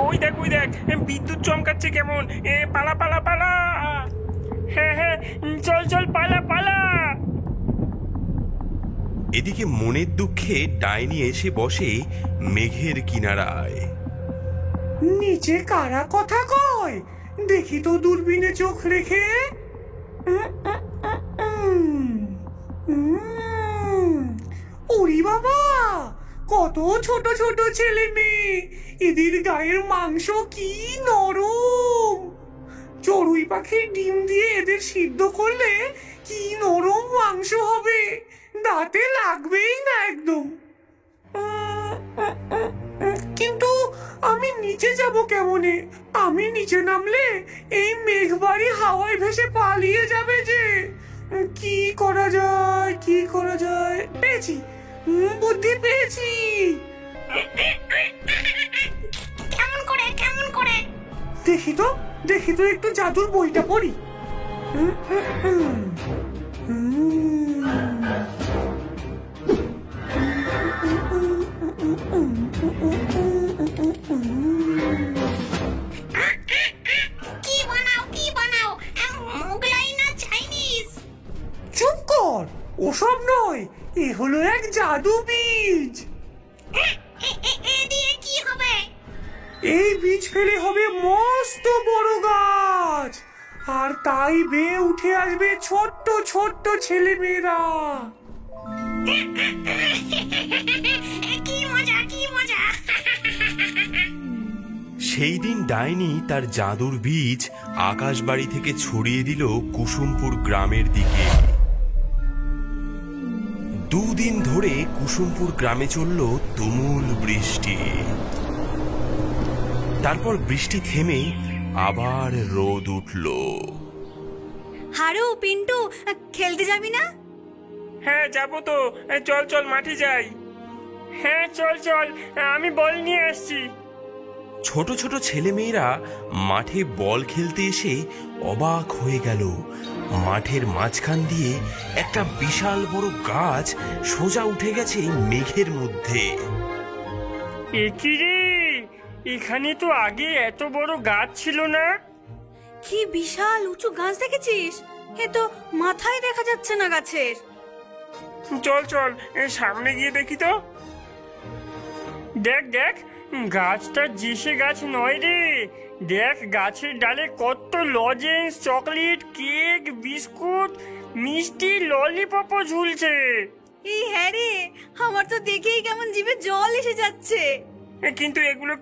ওই দেখ বিদ্যুৎ চমকাচ্ছে কেমন। পালা পালা পালা। হ্যাঁ হ্যাঁ, চল চল পালা পালা। এদিকে মনের দুঃখে ডাইনি এসে বসে মেঘের কিনারায়। নিচে কারা কথা কয় দেখি তো দূরবীনে চোখ রেখে। ওরে বাবা, কত ছোট ছোট ছেলে মেয়ে, এদের গায়ের মাংস কি নরম। চড়ুই পাখির ডিম দিয়ে এদের সিদ্ধ করলে কি নরম মাংস হবে, দাঁতে লাগবেই না একদম। কিন্তু আমি নিচে যাব কেমনে? আমি নিচে নামলে এই মেঘবাড়ি হাওয়ায় ভেসে পালিয়ে যাবে যে। কি করা যায়, কি করা যায়? পেয়েছি, বুদ্ধি পেয়েছি। কেমন করে দেখি তো একটু জাদুর বইটা পড়ি। কি বানাও মোগলাই না চাইনিজ? চুপ কর, ওসব নয়, এ হলো এক জাদু বীজ। এ দিয়ে কি হবে? এই বীজ ফেলে হবে মস্ত বড় গাছ, আর তাই বেয়ে উঠে আসবে ছোট্ট ছোট্ট ছেলে মেয়েরা। কি মজা। সেই দিন ডাইনি তার জাদুর বীজ আকাশবাড়ি থেকে ছড়িয়ে দিল কুসুমপুর গ্রামের দিকে। দুদিন ধরে কুসুমপুর গ্রামে চলল তুমুল বৃষ্টি। তারপর বৃষ্টি থেমে আবার রোদ উঠল। হারু, পিন্টু, খেলতে যাবি না? হ্যাঁ যাবো তো, চল চল মাঠে যাই। হ্যাঁ চল চল, আমি বল নিয়ে আসছি। ছোট ছোট ছেলেমেয়েরা মাঠে বল খেলতে এসে অবাক হয়ে গেল। মাঠের মাঝখান দিয়ে একটা বিশাল বড় গাছ সোজা উঠে গেছে মেঘের মধ্যে। এ কি রে, এখানে তো আগে এত বড় গাছ ছিল না। কি বিশাল উঁচু গাছ দেখেছিস? এ তো মাথায় দেখা যাচ্ছে না গাছের। চল চল, সামনে গিয়ে দেখি তো। দেখ গাছটা জেসে গাছ নয় রে। দেখ গাছের ডালে কত লজেন্স, চকলেট, কেক, বিস্কুট, মিষ্টি, ললিপপও ঝুলছে। এই হ্যাঁ রে, আমার তো দেখেই কেমন জিভে জল এসে যাচ্ছে। কিন্তু এগুলো কি